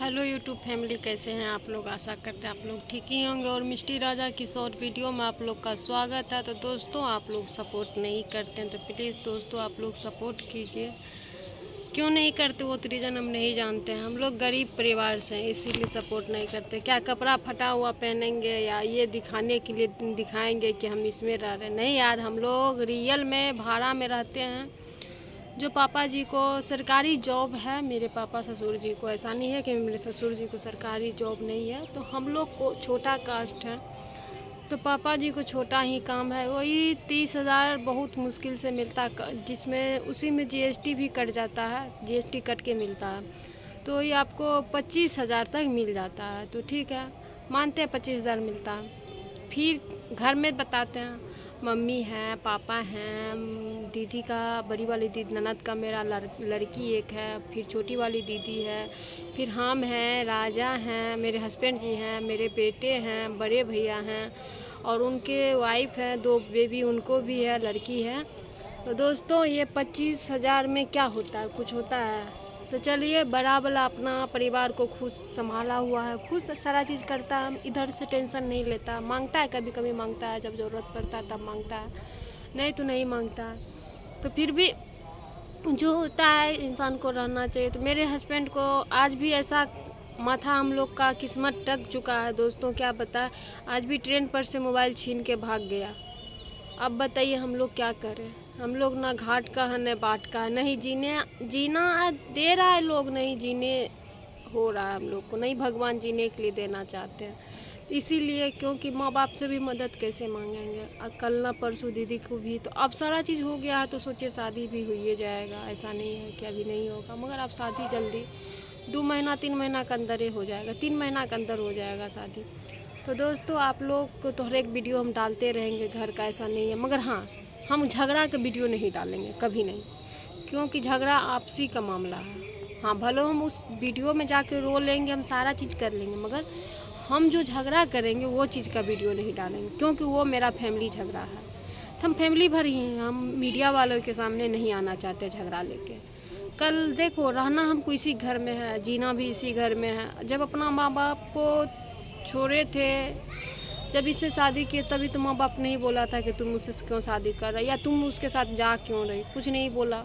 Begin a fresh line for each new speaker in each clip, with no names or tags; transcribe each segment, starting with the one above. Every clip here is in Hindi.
हेलो यूट्यूब फैमिली, कैसे हैं आप लोग। आशा करते हैं आप लोग ठीक ही होंगे। और मिष्टी राजा की शॉर्ट वीडियो में आप लोग का स्वागत है। तो दोस्तों, आप लोग सपोर्ट नहीं करते हैं तो प्लीज़ दोस्तों आप लोग सपोर्ट कीजिए। क्यों नहीं करते वो तो रीज़न हम नहीं जानते हैं। हम लोग गरीब परिवार से हैं, इसीलिए सपोर्ट नहीं करते। क्या कपड़ा फटा हुआ पहनेंगे या ये दिखाने के लिए दिखाएंगे कि हम इसमें रह रहे हैं? नहीं यार, हम लोग रियल में भाड़ा में रहते हैं। जो पापा जी को सरकारी जॉब है, मेरे पापा ससुर जी को ऐसा नहीं है कि मेरे ससुर जी को सरकारी जॉब नहीं है, तो हम लोग को छोटा कास्ट है। तो पापा जी को छोटा ही काम है, वही 30,000 बहुत मुश्किल से मिलता है, जिसमें उसी में जीएसटी भी कट जाता है, जीएसटी कट के मिलता है। तो ये आपको 25,000 तक मिल जाता है। तो ठीक है, मानते हैं 25,000 मिलता है। फिर घर में बताते हैं, मम्मी हैं, पापा हैं, दीदी का, बड़ी वाली दीदी ननद का मेरा लड़की एक है, फिर छोटी वाली दीदी है, फिर हम हैं, राजा हैं, मेरे हस्बैंड जी हैं, मेरे बेटे हैं, बड़े भैया हैं और उनके वाइफ हैं, 2 बेबी उनको भी है, लड़की है। तो दोस्तों, ये 25,000 में क्या होता है? कुछ होता है? तो चलिए, बड़ा वाला अपना परिवार को खुद संभाला हुआ है, खुद सारा चीज़ करता है, हम इधर से टेंशन नहीं लेता। मांगता है, कभी कभी मांगता है, जब ज़रूरत पड़ता है तब मांगता है, नहीं तो नहीं मांगता है। तो फिर भी जो होता है इंसान को रहना चाहिए। तो मेरे हस्बैंड को आज भी ऐसा माथा हम लोग का किस्मत टक चुका है दोस्तों, क्या पता। आज भी ट्रेन पर से मोबाइल छीन के भाग गया। अब बताइए हम लोग क्या करें। हम लोग ना घाट का है न बाट का है, नहीं जीना दे रहा है लोग, नहीं जीने हो रहा है हम लोग को, नहीं भगवान जीने के लिए देना चाहते हैं। इसीलिए, क्योंकि माँ बाप से भी मदद कैसे मांगेंगे। कल ना परसों दीदी को भी, तो अब सारा चीज़ हो गया है तो सोचिए शादी भी हो ही जाएगा। ऐसा नहीं है कि अभी नहीं होगा, मगर अब शादी जल्दी 2 महीना 3 महीना के अंदर ही हो जाएगा, 3 महीना के अंदर हो जाएगा शादी। तो दोस्तों, आप लोग को तो हर एक वीडियो हम डालते रहेंगे घर का, ऐसा नहीं है। मगर हाँ, हम झगड़ा का वीडियो नहीं डालेंगे, कभी नहीं, क्योंकि झगड़ा आपसी का मामला है। हाँ, भले हम उस वीडियो में जाके रो लेंगे, हम सारा चीज़ कर लेंगे, मगर हम जो झगड़ा करेंगे वो चीज़ का वीडियो नहीं डालेंगे, क्योंकि वो मेरा फैमिली झगड़ा है। तो हम फैमिली भर ही हैं, हम मीडिया वालों के सामने नहीं आना चाहते झगड़ा लेके। कल देखो, रहना हमको इसी घर में है, जीना भी इसी घर में है। जब अपना माँ बाप को छोड़े थे, जब इससे शादी किए, तभी तो माँ बाप नहीं बोला था कि तुम मुझसे क्यों शादी कर रहा या तुम उसके साथ जा क्यों रही, कुछ नहीं बोला।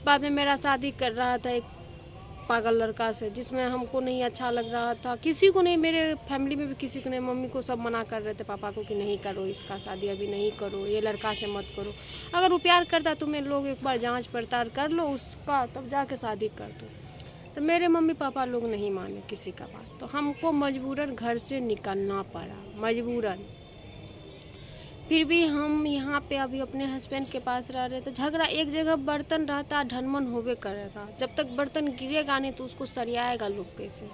बाद में मेरा शादी कर रहा था एक पागल लड़का से, जिसमें हमको नहीं अच्छा लग रहा था, किसी को नहीं, मेरे फैमिली में भी किसी को नहीं। मम्मी को सब मना कर रहे थे, पापा को, कि नहीं करो इसका शादी, अभी नहीं करो, ये लड़का से मत करो। अगर वो प्यार करता तुम्हें लोग एक बार जांच पड़ताल कर लो उसका, तब जाके शादी कर दो। तो मेरे मम्मी पापा लोग नहीं माने किसी का बात, तो हमको मजबूरन घर से निकलना पड़ा, मजबूरन। फिर भी हम यहाँ पे अभी अपने हस्बैंड के पास रह रहे थे। झगड़ा एक जगह बर्तन रहता, ढनमन होवे करेगा। जब तक बर्तन गिरेगा नहीं तो उसको सरियाएगा लोग कैसे,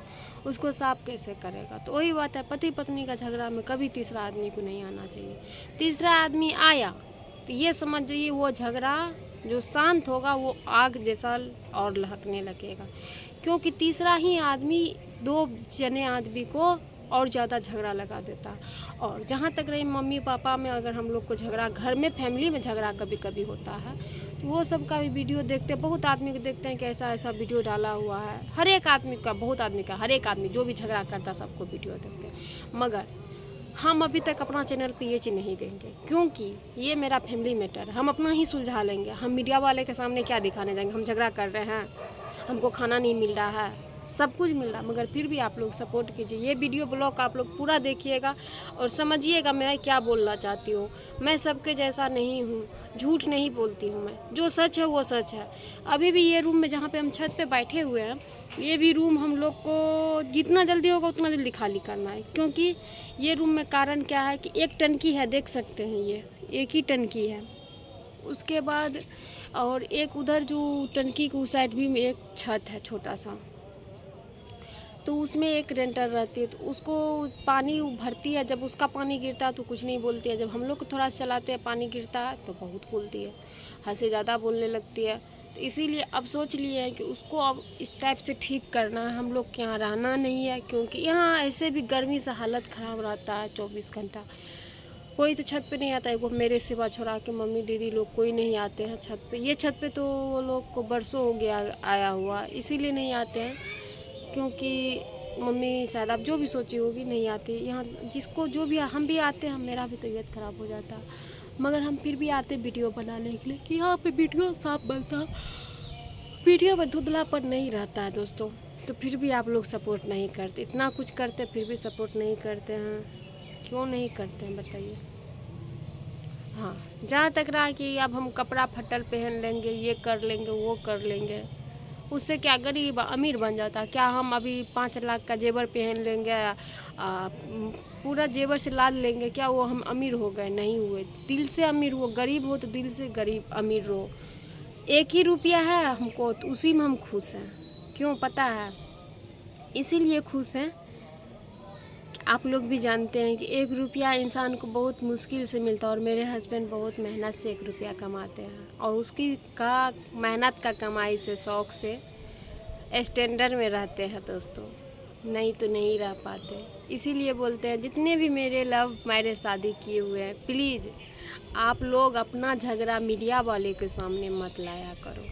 उसको साफ कैसे करेगा। तो वही बात है, पति पत्नी का झगड़ा में कभी तीसरा आदमी को नहीं आना चाहिए। तीसरा आदमी आया तो ये समझ जाइए, वो झगड़ा जो शांत होगा वो आग जैसा और लहकने लगेगा, क्योंकि तीसरा ही आदमी 2 जने आदमी को और ज़्यादा झगड़ा लगा देता। और जहाँ तक रही मम्मी पापा में, अगर हम लोग को झगड़ा घर में, फैमिली में झगड़ा कभी कभी होता है, तो वो सब का भी वीडियो देखते हैं। बहुत आदमी को देखते हैं कि ऐसा ऐसा वीडियो डाला हुआ है, हर एक आदमी का, बहुत आदमी का, हर एक आदमी जो भी झगड़ा करता है सबको वीडियो देखते हैं। मगर हम अभी तक अपना चैनल पे ये चीज़ नहीं देंगे, क्योंकि ये मेरा फैमिली मैटर है। हम अपना ही सुलझा लेंगे। हम मीडिया वाले के सामने क्या दिखाने जाएंगे, हम झगड़ा कर रहे हैं, हमको खाना नहीं मिल रहा है, सब कुछ मिल रहा। मगर फिर भी आप लोग सपोर्ट कीजिए। ये वीडियो ब्लॉग आप लोग पूरा देखिएगा और समझिएगा मैं क्या बोलना चाहती हूँ। मैं सबके जैसा नहीं हूँ, झूठ नहीं बोलती हूँ मैं, जो सच है वो सच है। अभी भी ये रूम में जहाँ पे हम छत पे बैठे हुए हैं, ये भी रूम हम लोग को जितना जल्दी होगा उतना जल्दी खाली करना है, क्योंकि ये रूम में कारण क्या है कि एक टंकी है, देख सकते हैं, ये एक ही टंकी है। उसके बाद और एक उधर जो टंकी के उस साइड भी में एक छत है छोटा सा, तो उसमें एक रेंटर रहती है, तो उसको पानी भरती है। जब उसका पानी गिरता है तो कुछ नहीं बोलती है, जब हम लोग को थोड़ा चलाते हैं पानी गिरता है तो बहुत बोलती है, हद से ज़्यादा बोलने लगती है। तो इसीलिए अब सोच लिए हैं कि उसको अब इस टाइप से ठीक करना है। हम लोग के यहाँ रहना नहीं है, क्योंकि यहाँ ऐसे भी गर्मी से हालत ख़राब रहता है 24 घंटा। कोई तो छत पे नहीं आता है, वो मेरे सिवा छोड़ा के मम्मी दीदी लोग कोई नहीं आते हैं छत पे। ये छत पे तो वो लोग को बरसों हो गया आया हुआ, इसीलिए नहीं आते हैं। क्योंकि मम्मी शायद आप जो भी सोची होगी नहीं आती यहाँ, जिसको जो भी हम भी आते हैं, मेरा भी तबीयत ख़राब हो जाता, मगर हम फिर भी आते वीडियो बनाने के लिए कि यहाँ पे वीडियो साफ बनता, वीडियो में धुंधलापन नहीं रहता है दोस्तों। तो फिर भी आप लोग सपोर्ट नहीं करते, इतना कुछ करते फिर भी सपोर्ट नहीं करते हैं, क्यों नहीं करते हैं बताइए। हाँ, जहाँ तक रहा कि अब हम कपड़ा फटल पहन लेंगे, ये कर लेंगे, वो कर लेंगे, उससे क्या गरीब अमीर बन जाता। क्या हम अभी 5 लाख का जेवर पहन लेंगे, पूरा जेवर से लाद लेंगे, क्या वो हम अमीर हो गए? नहीं हुए, दिल से अमीर हो। गरीब हो तो दिल से गरीब अमीर हो। 1 ही रुपया है हमको तो उसी में हम खुश हैं। क्यों पता है? इसीलिए खुश हैं, आप लोग भी जानते हैं कि 1 रुपया इंसान को बहुत मुश्किल से मिलता है, और मेरे हस्बैंड बहुत मेहनत से 1 रुपया कमाते हैं, और उसकी का मेहनत का कमाई से, शौक़ से स्टैंडर्ड में रहते हैं दोस्तों, नहीं तो नहीं रह पाते। इसीलिए बोलते हैं जितने भी मेरे लव मैरिज शादी किए हुए हैं, प्लीज़ आप लोग अपना झगड़ा मीडिया वाले के सामने मत लाया करो।